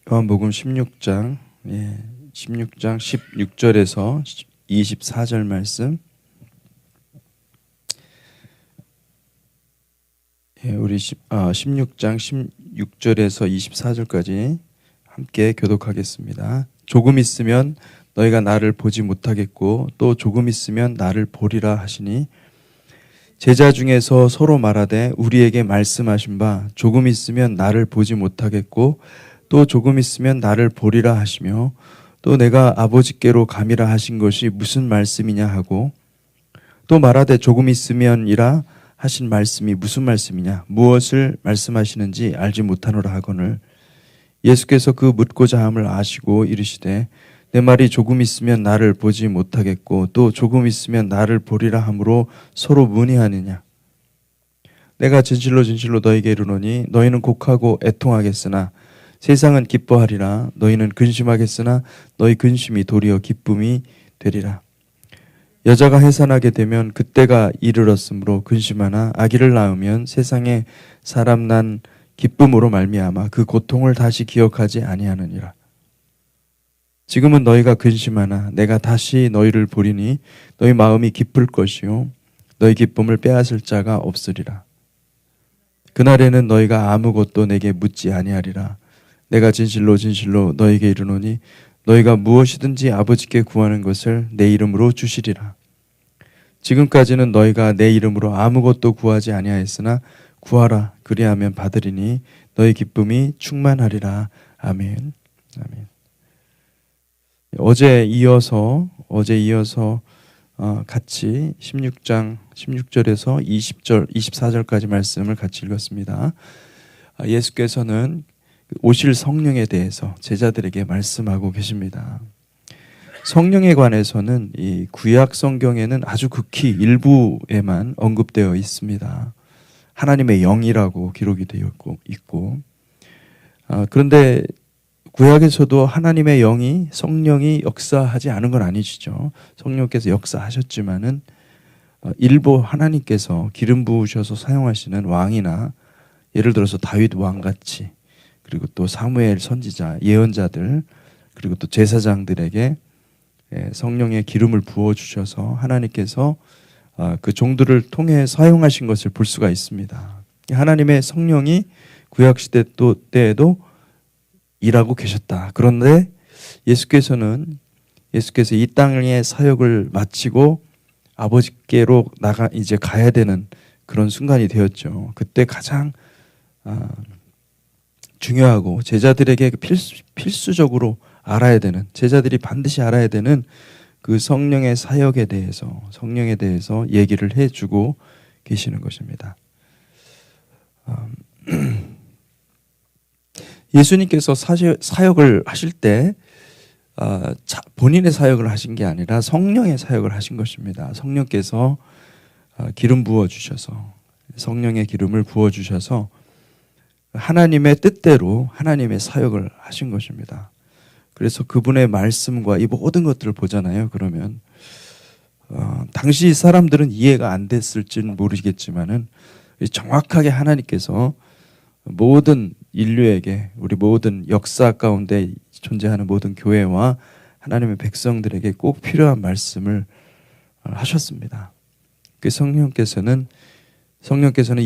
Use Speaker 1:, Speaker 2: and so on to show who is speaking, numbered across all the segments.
Speaker 1: 요한복음 16장 16절에서 24절 말씀. 우리 16장 16절에서 24절까지 함께 교독하겠습니다. 조금 있으면 너희가 나를 보지 못하겠고 또 조금 있으면 나를 보리라 하시니 제자 중에서 서로 말하되 우리에게 말씀하신 바 조금 있으면 나를 보지 못하겠고 또 조금 있으면 나를 보리라 하시며 또 내가 아버지께로 감이라 하신 것이 무슨 말씀이냐 하고 또 말하되 조금 있으면이라 하신 말씀이 무슨 말씀이냐 무엇을 말씀하시는지 알지 못하노라 하거늘 예수께서 그 묻고자 함을 아시고 이르시되 내 말이 조금 있으면 나를 보지 못하겠고 또 조금 있으면 나를 보리라 함으로 서로 문의하느냐. 내가 진실로 진실로 너희에게 이르노니 너희는 곡하고 애통하겠으나 세상은 기뻐하리라. 너희는 근심하겠으나 너희 근심이 도리어 기쁨이 되리라. 여자가 해산하게 되면 그때가 이르렀으므로 근심하나 아기를 낳으면 세상에 사람 난 기쁨으로 말미암아 그 고통을 다시 기억하지 아니하느니라. 지금은 너희가 근심하나 내가 다시 너희를 보리니 너희 마음이 기쁠 것이요 너희 기쁨을 빼앗을 자가 없으리라. 그날에는 너희가 아무것도 내게 묻지 아니하리라. 내가 진실로 진실로 너희에게 이르노니 너희가 무엇이든지 아버지께 구하는 것을 내 이름으로 주시리라. 지금까지는 너희가 내 이름으로 아무것도 구하지 아니하였으나 구하라 그리하면 받으리니 너희 기쁨이 충만하리라. 아멘. 아멘. 어제 이어서 같이 16장 16절에서 20절 24절까지 말씀을 같이 읽었습니다. 예수께서는 오실 성령에 대해서 제자들에게 말씀하고 계십니다. 성령에 관해서는 이 구약 성경에는 아주 극히 일부에만 언급되어 있습니다. 하나님의 영이라고 기록이 되어 있고 그런데 구약에서도 하나님의 영이 성령이 역사하지 않은 건 아니시죠. 성령께서 역사하셨지만은 일부 하나님께서 기름 부으셔서 사용하시는 왕이나 예를 들어서 다윗 왕같이 그리고 또 사무엘 선지자, 예언자들 그리고 또 제사장들에게 성령의 기름을 부어주셔서 하나님께서 그 종들을 통해 사용하신 것을 볼 수가 있습니다. 하나님의 성령이 구약시대 때에도 일하고 계셨다. 그런데 예수께서 이 땅의 사역을 마치고 아버지께로 이제 가야 되는 그런 순간이 되었죠. 그때 가장 중요하고 제자들에게 필수적으로 알아야 되는, 제자들이 반드시 알아야 되는 그 성령의 사역에 대해서, 성령에 대해서 얘기를 해주고 계시는 것입니다. 예수님께서 사역을 하실 때 본인의 사역을 하신 게 아니라 성령의 사역을 하신 것입니다. 성령께서 기름 부어주셔서, 성령의 기름을 부어주셔서 하나님의 뜻대로 하나님의 사역을 하신 것입니다. 그래서 그분의 말씀과 이 모든 것들을 보잖아요. 그러면 당시 사람들은 이해가 안 됐을지는 모르겠지만은 정확하게 하나님께서 모든 인류에게, 우리 모든 역사 가운데 존재하는 모든 교회와 하나님의 백성들에게 꼭 필요한 말씀을 하셨습니다. 그 성령께서는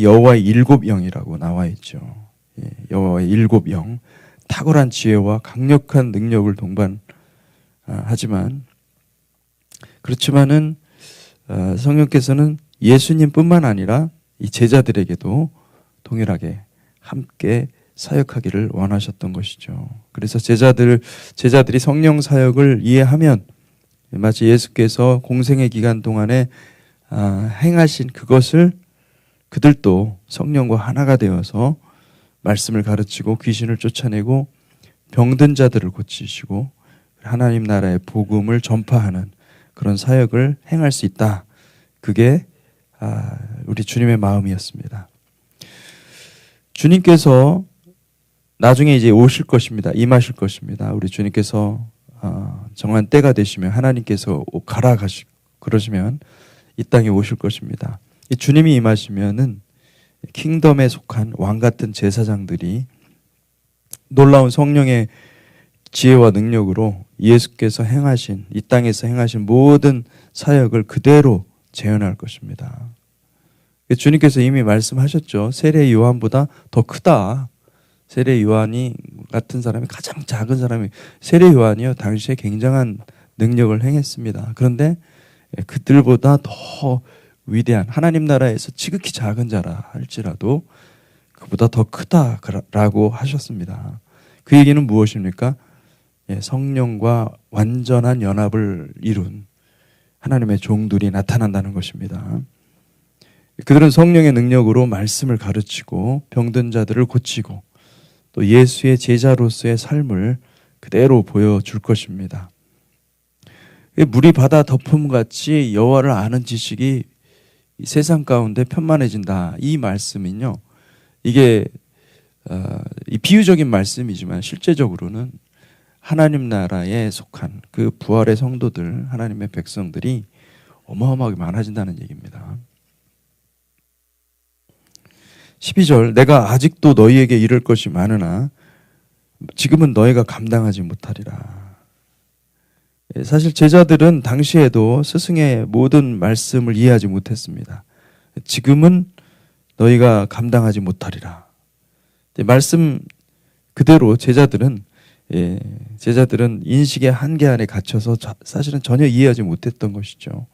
Speaker 1: 여호와의 일곱 영이라고 나와 있죠. 여호와의 일곱 영, 탁월한 지혜와 강력한 능력을 동반하지만 그렇지만은 성령께서는 예수님뿐만 아니라 이 제자들에게도 동일하게 함께 사역하기를 원하셨던 것이죠. 그래서 제자들이 성령 사역을 이해하면 마치 예수께서 공생의 기간 동안에 행하신 그것을 그들도 성령과 하나가 되어서 말씀을 가르치고 귀신을 쫓아내고 병든 자들을 고치시고 하나님 나라의 복음을 전파하는 그런 사역을 행할 수 있다. 그게 우리 주님의 마음이었습니다. 주님께서 나중에 이제 오실 것입니다. 임하실 것입니다. 우리 주님께서 정한 때가 되시면 하나님께서 가라 그러시면 이 땅에 오실 것입니다. 이 주님이 임하시면은 킹덤에 속한 왕 같은 제사장들이 놀라운 성령의 지혜와 능력으로 예수께서 행하신, 이 땅에서 행하신 모든 사역을 그대로 재현할 것입니다. 주님께서 이미 말씀하셨죠. 세례 요한보다 더 크다. 세례 요한이 같은 사람이, 가장 작은 사람이, 세례 요한이요 당시에 굉장한 능력을 행했습니다. 그런데 그들보다 더 위대한, 하나님 나라에서 지극히 작은 자라 할지라도 그보다 더 크다라고 하셨습니다. 그 얘기는 무엇입니까? 성령과 완전한 연합을 이룬 하나님의 종들이 나타난다는 것입니다. 그들은 성령의 능력으로 말씀을 가르치고 병든 자들을 고치고 또 예수의 제자로서의 삶을 그대로 보여줄 것입니다. 물이 바다 덮음같이 여호와를 아는 지식이 세상 가운데 편만해진다. 이 말씀은요, 이게 이 비유적인 말씀이지만 실제적으로는 하나님 나라에 속한 그 부활의 성도들, 하나님의 백성들이 어마어마하게 많아진다는 얘기입니다. 12절, 내가 아직도 너희에게 이를 것이 많으나 지금은 너희가 감당하지 못하리라. 사실 제자들은 당시에도 스승의 모든 말씀을 이해하지 못했습니다. 지금은 너희가 감당하지 못하리라. 말씀 그대로 제자들은 인식의 한계 안에 갇혀서 사실은 전혀 이해하지 못했던 것이죠.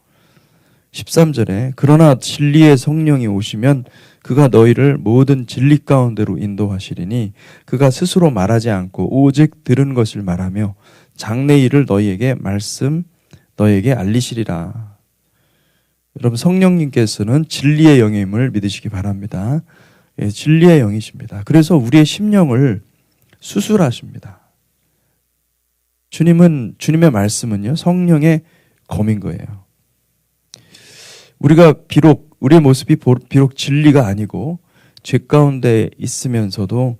Speaker 1: 13절에 그러나 진리의 성령이 오시면 그가 너희를 모든 진리 가운데로 인도하시리니 그가 스스로 말하지 않고 오직 들은 것을 말하며 장래 일을 너희에게 알리시리라. 여러분, 성령님께서는 진리의 영임을 믿으시기 바랍니다. 진리의 영이십니다. 그래서 우리의 심령을 수술하십니다. 주님의 말씀은요, 성령의 검인 거예요. 우리의 모습이 비록 진리가 아니고 죄 가운데 있으면서도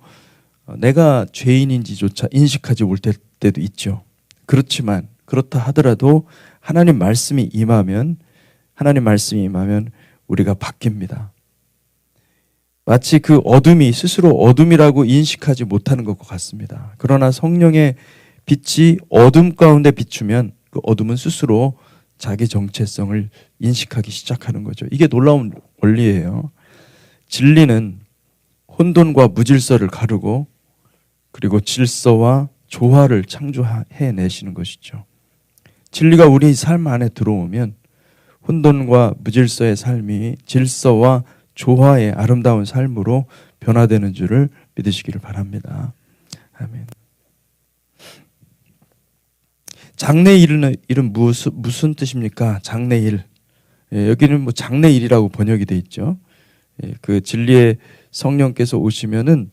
Speaker 1: 내가 죄인인지조차 인식하지 못할 때도 있죠. 그렇지만 그렇다 하더라도 하나님 말씀이 임하면 우리가 바뀝니다. 마치 그 어둠이 스스로 어둠이라고 인식하지 못하는 것과 같습니다. 그러나 성령의 빛이 어둠 가운데 비추면 그 어둠은 스스로 자기 정체성을 인식하기 시작하는 거죠. 이게 놀라운 원리예요. 진리는 혼돈과 무질서를 가르고 그리고 질서와 조화를 창조해내시는 것이죠. 진리가 우리 삶 안에 들어오면 혼돈과 무질서의 삶이 질서와 조화의 아름다운 삶으로 변화되는 줄을 믿으시기를 바랍니다. 아멘. 장래일은 무슨 뜻입니까? 장래일. 여기는 장래일이라고 번역이 돼 있죠. 그 진리의 성령께서 오시면은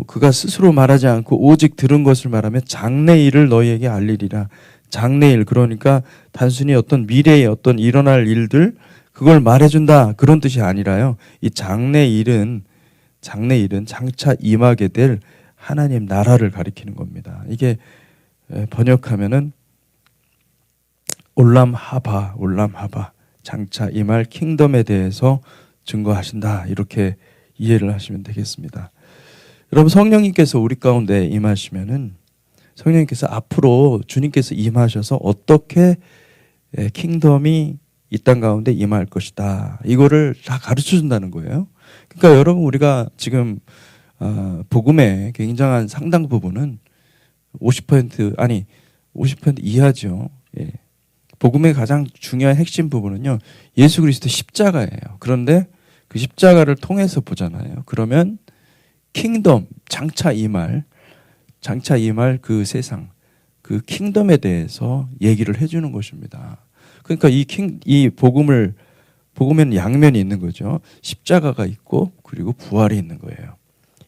Speaker 1: 그가 스스로 말하지 않고 오직 들은 것을 말하며 장래일을 너희에게 알리리라. 장래일, 그러니까 단순히 어떤 미래의 어떤 일어날 일들, 그걸 말해준다, 그런 뜻이 아니라요. 이 장래일은 장차 임하게 될 하나님 나라를 가리키는 겁니다. 이게 번역하면은 올람하바, 장차 임할 킹덤에 대해서 증거하신다, 이렇게 이해를 하시면 되겠습니다. 여러분, 성령님께서 우리 가운데 임하시면은 성령님께서 앞으로 주님께서 임하셔서 어떻게 킹덤이 이 땅 가운데 임할 것이다, 이거를 다 가르쳐 준다는 거예요. 그러니까 여러분, 우리가 지금 복음의 굉장한 상당 부분은 50% 이하죠. 복음의 가장 중요한 핵심 부분은요, 예수 그리스도 십자가예요. 그런데 그 십자가를 통해서 보잖아요. 그러면 킹덤, 장차 임할 그 세상, 그 킹덤에 대해서 얘기를 해주는 것입니다. 그러니까 이 복음에는 양면이 있는 거죠. 십자가가 있고 그리고 부활이 있는 거예요.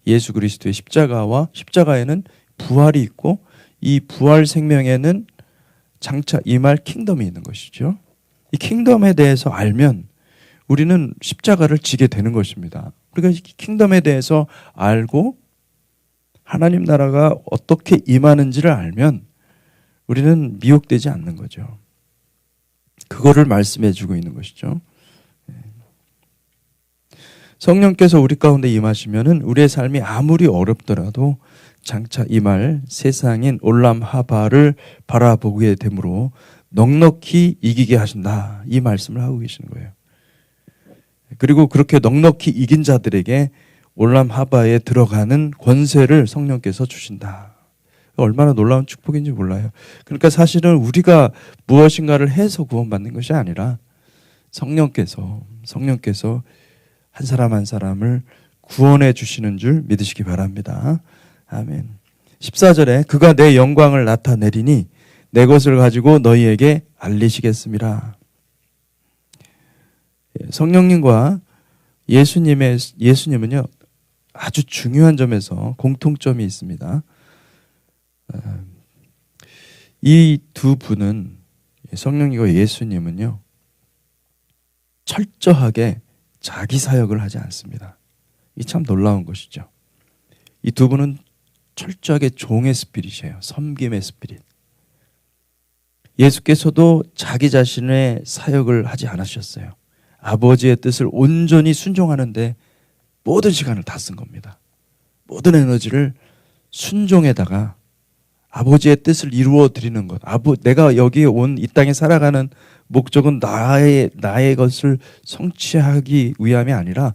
Speaker 1: 예수 그리스도의 십자가에는 부활이 있고 이 부활 생명에는 장차 임할 킹덤이 있는 것이죠. 이 킹덤에 대해서 알면 우리는 십자가를 지게 되는 것입니다. 우리가 킹덤에 대해서 알고 하나님 나라가 어떻게 임하는지를 알면 우리는 미혹되지 않는 거죠. 그거를 말씀해 주고 있는 것이죠. 성령께서 우리 가운데 임하시면은 우리의 삶이 아무리 어렵더라도 장차 임할 세상인 올람하바를 바라보게 되므로 넉넉히 이기게 하신다. 이 말씀을 하고 계시는 거예요. 그리고 그렇게 넉넉히 이긴 자들에게 올람하바에 들어가는 권세를 성령께서 주신다. 얼마나 놀라운 축복인지 몰라요. 그러니까 사실은 우리가 무엇인가를 해서 구원받는 것이 아니라 성령께서 한 사람 한 사람을 구원해 주시는 줄 믿으시기 바랍니다. 아멘. 14절에 그가 내 영광을 나타내리니 내 것을 가지고 너희에게 알리시겠습니다. 성령님과 예수님은요, 아주 중요한 점에서 공통점이 있습니다. 이 두 분은, 성령님과 예수님은요, 철저하게 자기 사역을 하지 않습니다. 이 참 놀라운 것이죠. 이 두 분은 철저하게 종의 스피릿이에요. 섬김의 스피릿. 예수께서도 자기 자신의 사역을 하지 않으셨어요. 아버지의 뜻을 온전히 순종하는데 모든 시간을 다 쓴 겁니다. 모든 에너지를 순종에다가 아버지의 뜻을 이루어 드리는 것. 내가 여기에 온 이 땅에 살아가는 목적은 나의 것을 성취하기 위함이 아니라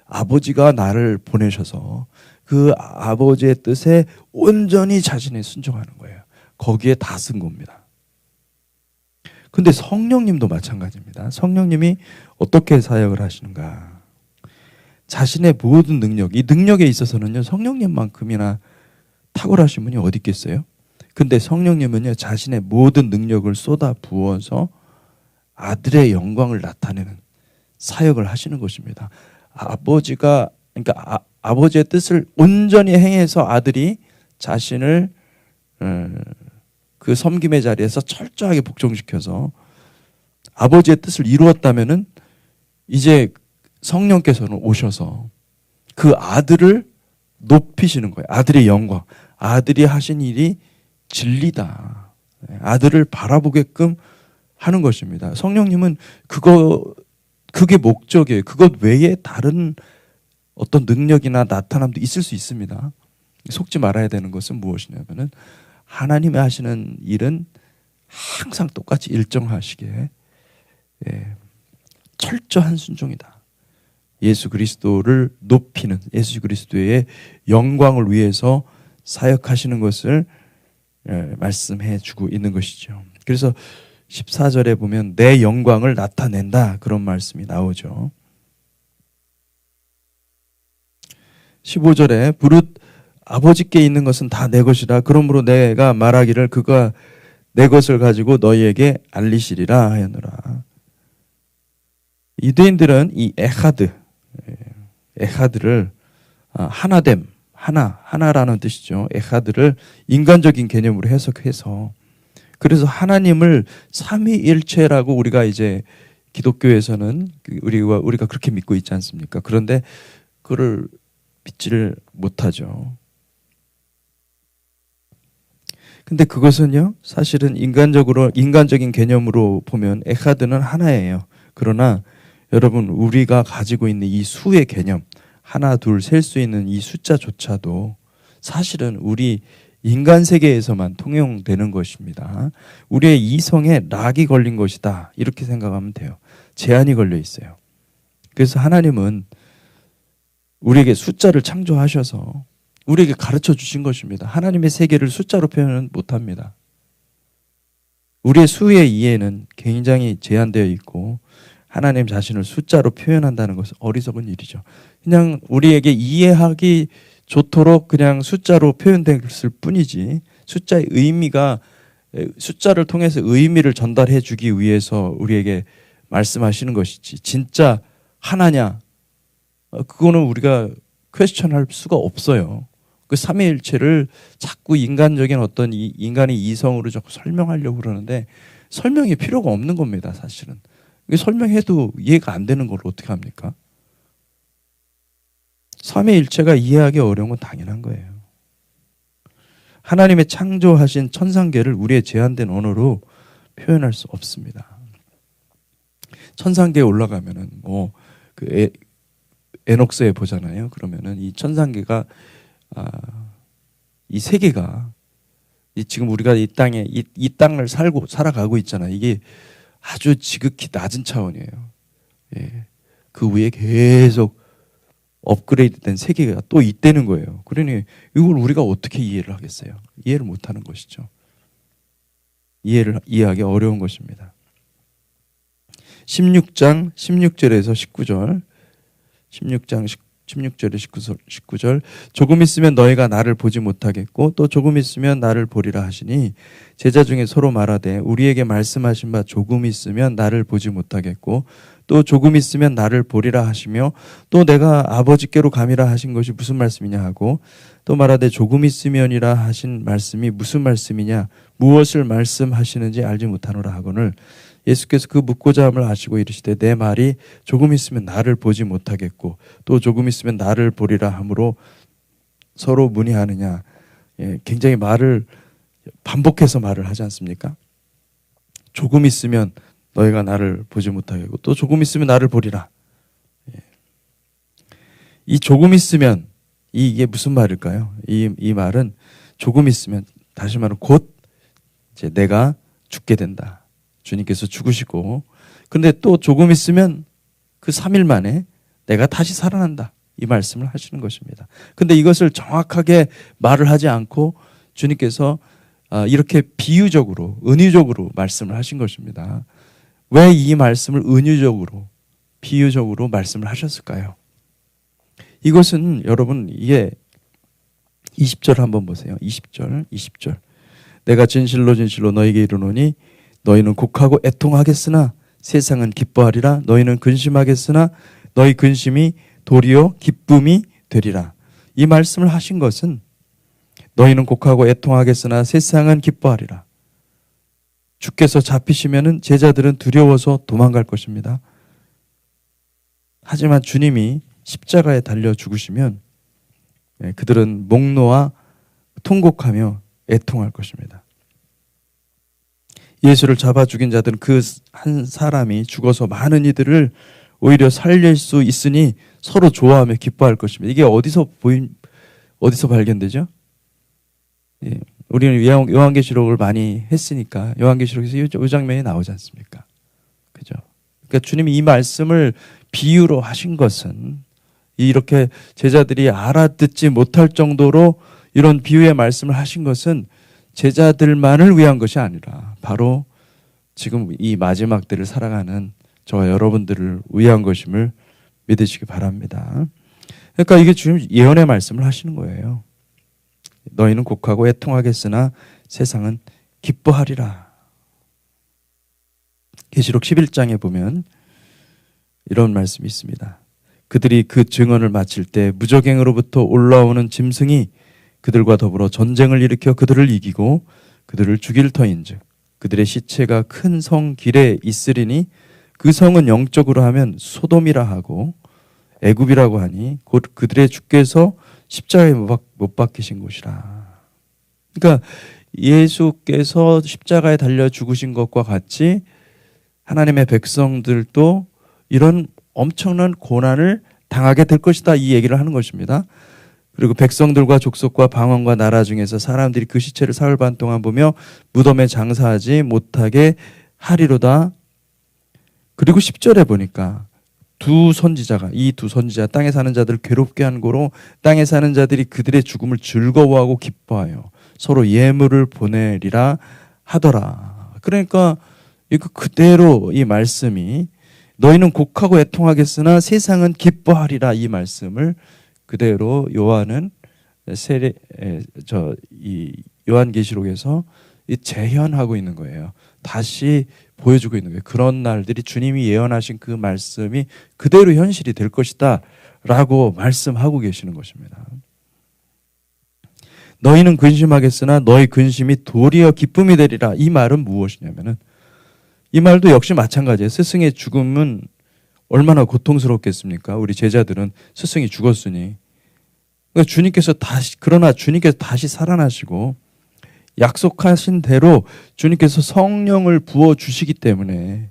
Speaker 1: 아버지가 나를 보내셔서 그 아버지의 뜻에 온전히 자신이 순종하는 거예요. 거기에 다 쓴 겁니다. 근데 성령님도 마찬가지입니다. 성령님이 어떻게 사역을 하시는가? 자신의 모든 능력, 이 능력에 있어서는요, 성령님만큼이나 탁월하신 분이 어디 있겠어요? 근데 성령님은요, 자신의 모든 능력을 쏟아 부어서 아들의 영광을 나타내는 사역을 하시는 것입니다. 아버지의 뜻을 온전히 행해서 아들이 자신을 그 섬김의 자리에서 철저하게 복종시켜서 아버지의 뜻을 이루었다면은 이제 성령께서는 오셔서 그 아들을 높이시는 거예요. 아들의 영광. 아들이 하신 일이 진리다. 아들을 바라보게끔 하는 것입니다. 성령님은 그게 목적이에요. 그것 외에 다른 어떤 능력이나 나타남도 있을 수 있습니다. 속지 말아야 되는 것은 무엇이냐면은 하나님이 하시는 일은 항상 똑같이 일정하시게 철저한 순종이다. 예수 그리스도를 높이는, 예수 그리스도의 영광을 위해서 사역하시는 것을 말씀해 주고 있는 것이죠. 그래서 14절에 보면 내 영광을 나타낸다, 그런 말씀이 나오죠. 15절에 무릇 아버지께 있는 것은 다 내 것이라. 그러므로 내가 말하기를 그가 내 것을 가지고 너희에게 알리시리라 하였노라. 유대인들은 이 에하드를 하나됨, 하나라는 뜻이죠. 에하드를 인간적인 개념으로 해석해서, 그래서 하나님을 삼위일체라고 우리가 이제 기독교에서는 우리가 그렇게 믿고 있지 않습니까? 그런데 그를 믿지를 못하죠. 근데 그것은요, 사실은 인간적인 개념으로 보면 에하드는 하나예요. 그러나 여러분, 우리가 가지고 있는 이 수의 개념, 하나, 둘, 셀 수 있는 이 숫자조차도 사실은 우리 인간 세계에서만 통용되는 것입니다. 우리의 이성에 락이 걸린 것이다, 이렇게 생각하면 돼요. 제한이 걸려 있어요. 그래서 하나님은 우리에게 숫자를 창조하셔서 우리에게 가르쳐 주신 것입니다. 하나님의 세계를 숫자로 표현은 못합니다. 우리의 수의 이해는 굉장히 제한되어 있고 하나님 자신을 숫자로 표현한다는 것은 어리석은 일이죠. 그냥 우리에게 이해하기 좋도록 그냥 숫자로 표현됐을 뿐이지, 숫자의 의미가, 숫자를 통해서 의미를 전달해 주기 위해서 우리에게 말씀하시는 것이지, 진짜 하나냐, 그거는 우리가 퀘스천할 수가 없어요. 그 삼위일체를 자꾸 인간적인 어떤 인간의 이성으로 자꾸 설명하려고 그러는데 설명이 필요가 없는 겁니다, 사실은. 설명해도 이해가 안 되는 걸 어떻게 합니까? 삼위일체가 이해하기 어려운 건 당연한 거예요. 하나님의 창조하신 천상계를 우리의 제한된 언어로 표현할 수 없습니다. 천상계에 올라가면은 에녹스에 보잖아요. 그러면은 이 천상계가 이 세계가 지금 우리가 이 땅에 이 땅을 살아가고 있잖아요. 이게 아주 지극히 낮은 차원이에요. 예. 그 위에 계속 업그레이드된 세계가 또 있다는 거예요. 그러니 이걸 우리가 어떻게 이해를 하겠어요? 이해를 못하는 것이죠. 이해하기 어려운 것입니다. 16장 16절에서 19절 16장 16절에 19절 조금 있으면 너희가 나를 보지 못하겠고 또 조금 있으면 나를 보리라 하시니 제자 중에 서로 말하되 우리에게 말씀하신 바 조금 있으면 나를 보지 못하겠고 또 조금 있으면 나를 보리라 하시며 또 내가 아버지께로 감이라 하신 것이 무슨 말씀이냐 하고 또 말하되 조금 있으면이라 하신 말씀이 무슨 말씀이냐 무엇을 말씀하시는지 알지 못하노라 하거늘 예수께서 그 묻고자 함을 아시고 이르시되 내 말이 조금 있으면 나를 보지 못하겠고 또 조금 있으면 나를 보리라 하므로 서로 문의하느냐. 예, 굉장히 말을 반복해서 말을 하지 않습니까? 조금 있으면 너희가 나를 보지 못하겠고 또 조금 있으면 나를 보리라. 예. 이 조금 있으면 이게 무슨 말일까요? 이 말은 조금 있으면 다시 말하면 곧 이제 내가 죽게 된다. 주님께서 죽으시고 근데 또 조금 있으면 그 3일 만에 내가 다시 살아난다. 이 말씀을 하시는 것입니다. 근데 이것을 정확하게 말을 하지 않고 주님께서 이렇게 비유적으로 은유적으로 말씀을 하신 것입니다. 왜 이 말씀을 은유적으로 비유적으로 말씀을 하셨을까요? 이것은 여러분 이게 20절 한번 보세요. 20절 내가 진실로 너희에게 이르노니 너희는 곡하고 애통하겠으나 세상은 기뻐하리라. 너희는 근심하겠으나 너희 근심이 도리어 기쁨이 되리라. 이 말씀을 하신 것은 너희는 곡하고 애통하겠으나 세상은 기뻐하리라. 주께서 잡히시면은 제자들은 두려워서 도망갈 것입니다. 하지만 주님이 십자가에 달려 죽으시면 그들은 목 놓아 통곡하며 애통할 것입니다. 예수를 잡아 죽인 자들은 그 한 사람이 죽어서 많은 이들을 오히려 살릴 수 있으니 서로 좋아하며 기뻐할 것입니다. 이게 어디서 발견되죠? 예, 우리는 요한계시록을 많이 했으니까 요한계시록에서 이 장면이 나오지 않습니까? 그죠? 그러니까 주님이 이 말씀을 비유로 하신 것은 이렇게 제자들이 알아듣지 못할 정도로 이런 비유의 말씀을 하신 것은 제자들만을 위한 것이 아니라 바로 지금 이 마지막 때를 살아가는 저와 여러분들을 위한 것임을 믿으시기 바랍니다. 그러니까 이게 주님 예언의 말씀을 하시는 거예요. 너희는 곡하고 애통하겠으나 세상은 기뻐하리라. 계시록 11장에 보면 이런 말씀이 있습니다. 그들이 그 증언을 마칠 때 무저갱으로부터 올라오는 짐승이 그들과 더불어 전쟁을 일으켜 그들을 이기고 그들을 죽일 터인즉 그들의 시체가 큰 성 길에 있으리니 그 성은 영적으로 하면 소돔이라 하고 애굽이라고 하니 곧 그들의 주께서 십자가에 못 박히신 곳이라. 그러니까 예수께서 십자가에 달려 죽으신 것과 같이 하나님의 백성들도 이런 엄청난 고난을 당하게 될 것이다. 이 얘기를 하는 것입니다. 그리고 백성들과 족속과 방언과 나라 중에서 사람들이 그 시체를 사흘 반 동안 보며 무덤에 장사하지 못하게 하리로다. 그리고 10절에 보니까 이 두 선지자 땅에 사는 자들을 괴롭게 한 고로 땅에 사는 자들이 그들의 죽음을 즐거워하고 기뻐하여 서로 예물을 보내리라 하더라. 그러니까 이거 그대로 이 말씀이 너희는 곡하고 애통하겠으나 세상은 기뻐하리라. 이 말씀을 그대로 요한은 요한계시록에서 재현하고 있는 거예요. 다시 보여주고 있는 거예요. 그런 날들이 주님이 예언하신 그 말씀이 그대로 현실이 될 것이다 라고 말씀하고 계시는 것입니다. 너희는 근심하겠으나 너희 근심이 도리어 기쁨이 되리라. 이 말은 무엇이냐면은 이 말도 역시 마찬가지예요. 스승의 죽음은 얼마나 고통스럽겠습니까? 우리 제자들은 스승이 죽었으니. 그러나 주님께서 다시 살아나시고 약속하신 대로 주님께서 성령을 부어주시기 때문에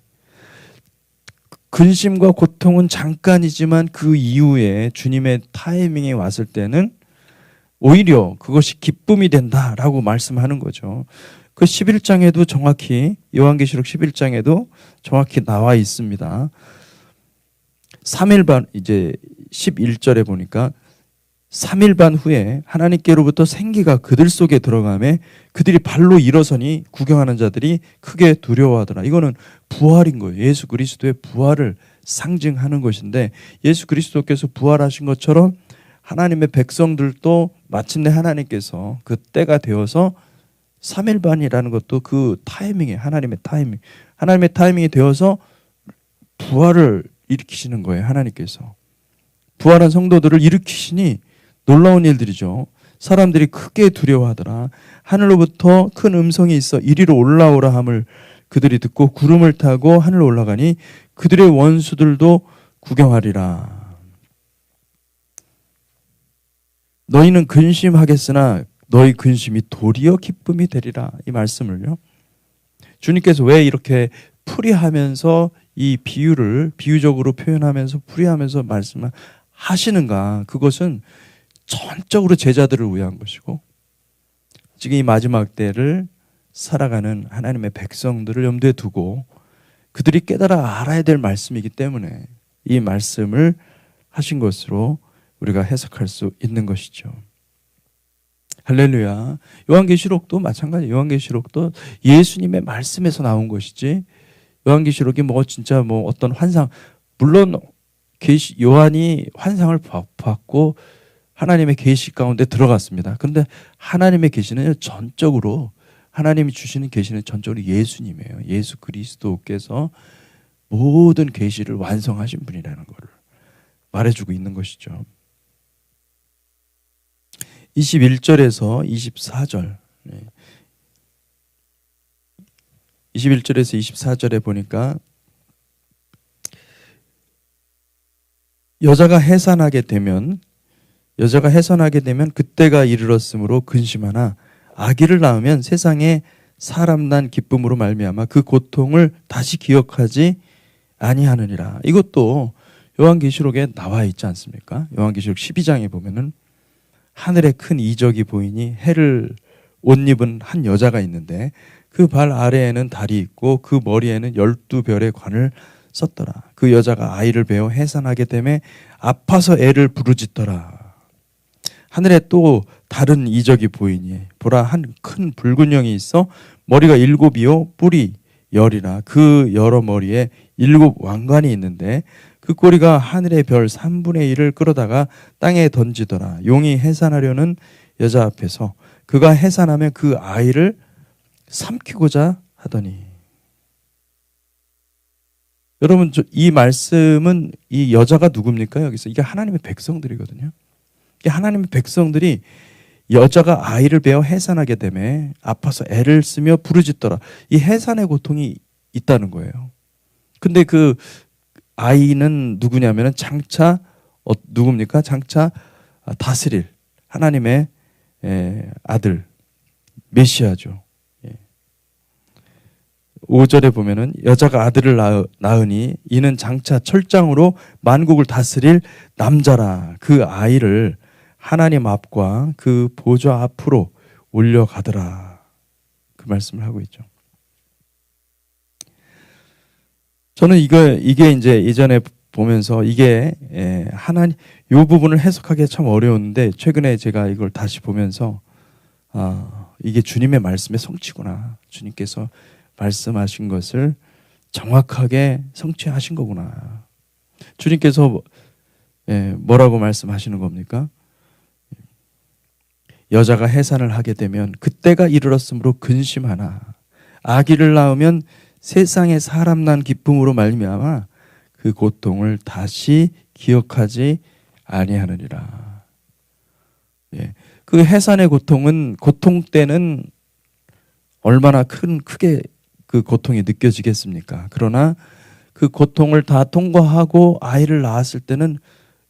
Speaker 1: 근심과 고통은 잠깐이지만 그 이후에 주님의 타이밍이 왔을 때는 오히려 그것이 기쁨이 된다라고 말씀하는 거죠. 그 11장에도 정확히, 요한계시록 11장에도 정확히 나와 있습니다. 3일 반, 이제 11절에 보니까 3일 반 후에 하나님께로부터 생기가 그들 속에 들어가매 그들이 발로 일어서니 구경하는 자들이 크게 두려워하더라. 이거는 부활인 거예요. 예수 그리스도의 부활을 상징하는 것인데, 예수 그리스도께서 부활하신 것처럼 하나님의 백성들도 마침내 하나님께서 그 때가 되어서 3일 반이라는 것도 그 타이밍에, 하나님의 타이밍이 되어서 부활을 일으키시는 거예요. 하나님께서 부활한 성도들을 일으키시니 놀라운 일들이죠. 사람들이 크게 두려워하더라. 하늘로부터 큰 음성이 있어 이리로 올라오라 함을 그들이 듣고 구름을 타고 하늘로 올라가니 그들의 원수들도 구경하리라. 너희는 근심하겠으나 너희 근심이 도리어 기쁨이 되리라. 이 말씀을요, 주님께서 왜 이렇게 풀이하면서 이 비유를 비유적으로 표현하면서 풀이하면서 말씀하시는가? 그것은 전적으로 제자들을 위한 것이고, 지금 이 마지막 때를 살아가는 하나님의 백성들을 염두에 두고 그들이 깨달아 알아야 될 말씀이기 때문에 이 말씀을 하신 것으로 우리가 해석할 수 있는 것이죠. 할렐루야. 요한계시록도 마찬가지예요. 요한계시록도 예수님의 말씀에서 나온 것이지, 요한계시록이 진짜 어떤 환상, 물론 요한이 환상을 봤고 하나님의 계시 가운데 들어갔습니다. 그런데 하나님의 계시는 전적으로, 하나님이 주시는 계시는 전적으로 예수님이에요. 예수 그리스도께서 모든 계시를 완성하신 분이라는 것을 말해주고 있는 것이죠. 21절에서 24절, 21절에서 24절에 보니까 여자가 해산하게 되면 그때가 이르렀으므로 근심하나 아기를 낳으면 세상에 사람 난 기쁨으로 말미암아 그 고통을 다시 기억하지 아니하느니라. 이것도 요한계시록에 나와 있지 않습니까? 요한계시록 12장에 보면은 하늘에 큰 이적이 보이니 해를 옷 입은 한 여자가 있는데 그 발 아래에는 달이 있고 그 머리에는 12별의 관을 썼더라. 그 여자가 아이를 베어 해산하게 되매 아파서 애를 부르짖더라. 하늘에 또 다른 이적이 보이니 보라, 한 큰 붉은 영이 있어 머리가 7이요 뿔이 10이라. 그 여러 머리에 7 왕관이 있는데 그 꼬리가 하늘의 별 3분의 1을 끌어다가 땅에 던지더라. 용이 해산하려는 여자 앞에서 그가 해산하면 그 아이를 삼키고자 하더니. 여러분, 이 말씀은 이 여자가 누굽니까? 여기서 이게 하나님의 백성들이거든요. 이게 하나님의 백성들이 여자가 아이를 베어 해산하게 되매 아파서 애를 쓰며 부르짖더라. 이 해산의 고통이 있다는 거예요. 근데 그 아이는 누구냐면은 장차 누굽니까? 장차 다스릴 하나님의 아들 메시아죠. 5절에 보면은 여자가 아들을 낳으니 이는 장차 철장으로 만국을 다스릴 남자라. 그 아이를 하나님 앞과 그 보좌 앞으로 올려가더라. 그 말씀을 하고 있죠. 저는 이게 이제 이전에 보면서 이게 하나님, 이 부분을 해석하기가 참 어려웠는데 최근에 제가 이걸 다시 보면서 이게 주님의 말씀의 성취구나. 주님께서 말씀하신 것을 정확하게 성취하신 거구나. 주님께서 뭐라고 말씀하시는 겁니까? 여자가 해산을 하게 되면 그때가 이르렀으므로 근심하나 아기를 낳으면 세상에 사람 난 기쁨으로 말미암아 그 고통을 다시 기억하지 아니하느니라. 그 해산의 고통 때는 얼마나 크게 그 고통이 느껴지겠습니까? 그러나 그 고통을 다 통과하고 아이를 낳았을 때는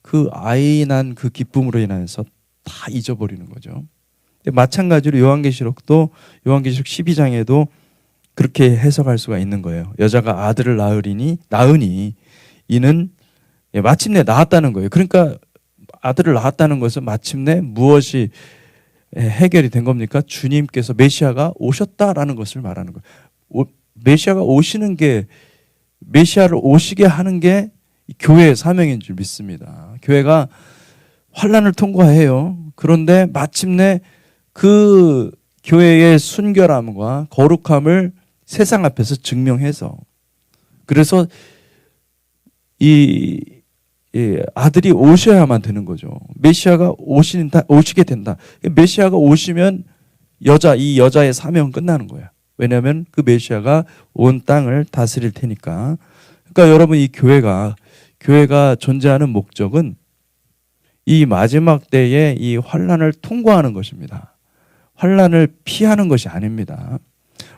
Speaker 1: 그 아이 난 그 기쁨으로 인해서 다 잊어버리는 거죠. 마찬가지로 요한계시록 12장에도 그렇게 해석할 수가 있는 거예요. 여자가 아들을 낳으니 이는 마침내 나았다는 거예요. 그러니까 아들을 낳았다는 것은 마침내 무엇이 해결이 된 겁니까? 주님께서 메시아가 오셨다라는 것을 말하는 거예요. 메시아가 오시는 게, 메시아를 오시게 하는 게 교회의 사명인 줄 믿습니다. 교회가 환난을 통과해요. 그런데 마침내 그 교회의 순결함과 거룩함을 세상 앞에서 증명해서, 그래서 이 아들이 오셔야만 되는 거죠. 메시아가 오시게 된다. 메시아가 오시면 이 여자의 사명은 끝나는 거야. 왜냐하면 그 메시아가 온 땅을 다스릴 테니까. 그러니까 여러분, 이 교회가 존재하는 목적은 이 마지막 때에 이 환난을 통과하는 것입니다. 환난을 피하는 것이 아닙니다.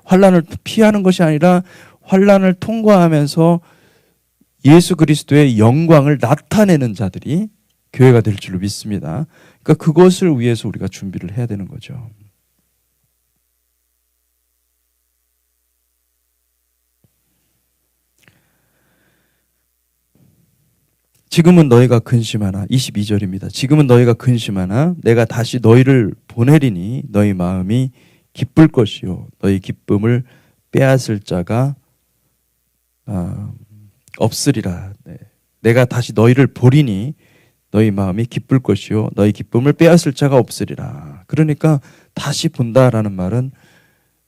Speaker 1: 환난을 피하는 것이 아니라 환난을 통과하면서 예수 그리스도의 영광을 나타내는 자들이 교회가 될 줄로 믿습니다. 그러니까 그것을 위해서 우리가 준비를 해야 되는 거죠. 지금은 너희가 근심하나, 22절입니다. 지금은 너희가 근심하나 내가 다시 너희를 보내리니 너희 마음이 기쁠 것이요 너희 기쁨을 빼앗을 자가 없으리라. 내가 다시 너희를 보리니 너희 마음이 기쁠 것이요 너희 기쁨을 빼앗을 자가 없으리라. 그러니까 다시 본다라는 말은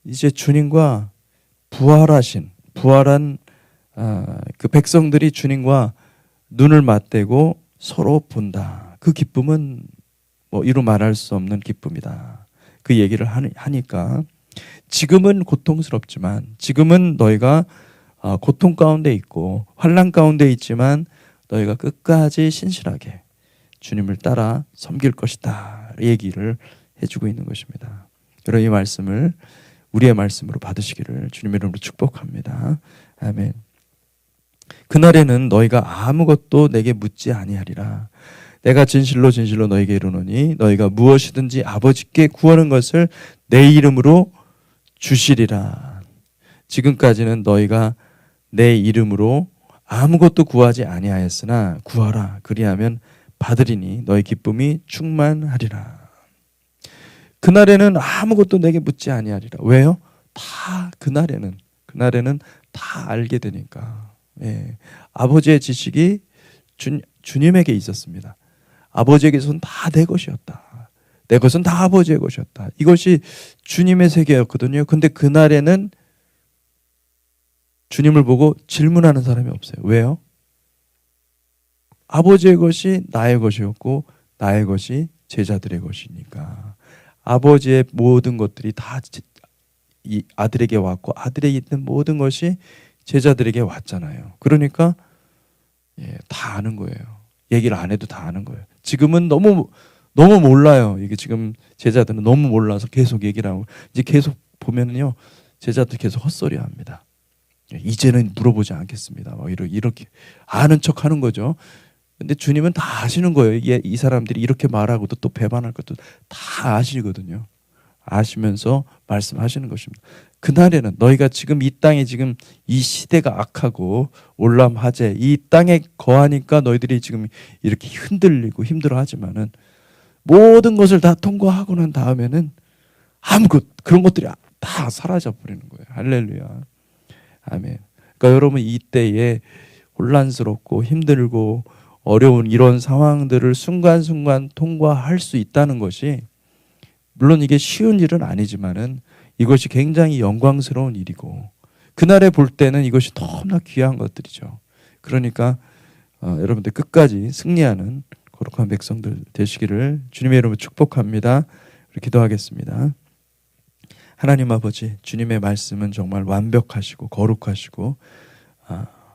Speaker 1: 이제 주님과 부활한 그 백성들이 주님과 눈을 맞대고 서로 본다. 그 기쁨은 이루 말할 수 없는 기쁨이다. 그 얘기를 하니까 지금은 고통스럽지만, 지금은 너희가 고통 가운데 있고 환난 가운데 있지만 너희가 끝까지 신실하게 주님을 따라 섬길 것이다. 얘기를 해주고 있는 것입니다. 여러분, 이 말씀을 우리의 말씀으로 받으시기를 주님의 이름으로 축복합니다. 아멘. 그날에는 너희가 아무것도 내게 묻지 아니하리라. 내가 진실로 너희에게 이르노니 너희가 무엇이든지 아버지께 구하는 것을 내 이름으로 주시리라. 지금까지는 너희가 내 이름으로 아무것도 구하지 아니하였으나 구하라. 그리하면 받으리니 너희 기쁨이 충만하리라. 그날에는 아무것도 내게 묻지 아니하리라. 왜요? 다 그날에는 다 알게 되니까. 아버지의 지식이 주님에게 있었습니다. 아버지에게서는 다 내 것이었다. 내 것은 다 아버지의 것이었다. 이것이 주님의 세계였거든요. 근데 그날에는 주님을 보고 질문하는 사람이 없어요. 왜요? 아버지의 것이 나의 것이었고 나의 것이 제자들의 것이니까. 아버지의 모든 것들이 다 이 아들에게 왔고 아들에게 있는 모든 것이 제자들에게 왔잖아요. 그러니까 다 아는 거예요. 얘기를 안 해도 다 아는 거예요. 지금은 너무 몰라요. 이게 지금 제자들은 너무 몰라서 계속 얘기를 하고, 이제 계속 보면은요, 제자들 계속 헛소리 합니다. 이제는 물어보지 않겠습니다. 막 이렇게 아는 척 하는 거죠. 근데 주님은 다 아시는 거예요. 이 사람들이 이렇게 말하고도 또 배반할 것도 다 아시거든요. 아시면서 말씀하시는 것입니다. 그날에는 너희가 지금 이 땅에 지금 이 시대가 악하고 올람하제 이 땅에 거하니까 너희들이 지금 이렇게 흔들리고 힘들어하지만은 모든 것을 다 통과하고 난 다음에는 아무것 그런 것들이 다 사라져 버리는 거예요. 할렐루야. 아멘. 그러니까 여러분, 이때에 혼란스럽고 힘들고 어려운 이런 상황들을 순간순간 통과할 수 있다는 것이, 물론 이게 쉬운 일은 아니지만은 이것이 굉장히 영광스러운 일이고, 그날에 볼 때는 이것이 너무나 귀한 것들이죠. 그러니까 여러분들 끝까지 승리하는 거룩한 백성들 되시기를 주님의 이름으로 축복합니다. 우리 기도하겠습니다. 하나님 아버지, 주님의 말씀은 정말 완벽하시고 거룩하시고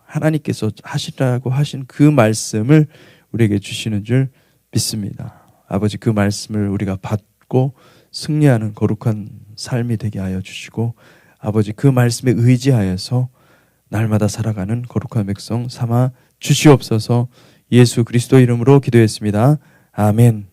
Speaker 1: 하나님께서 하시라고 하신 그 말씀을 우리에게 주시는 줄 믿습니다. 아버지, 그 말씀을 우리가 받고 승리하는 거룩한 삶이 되게 하여 주시고, 아버지 그 말씀에 의지하여서 날마다 살아가는 거룩한 백성 삼아 주시옵소서. 예수 그리스도 이름으로 기도했습니다. 아멘.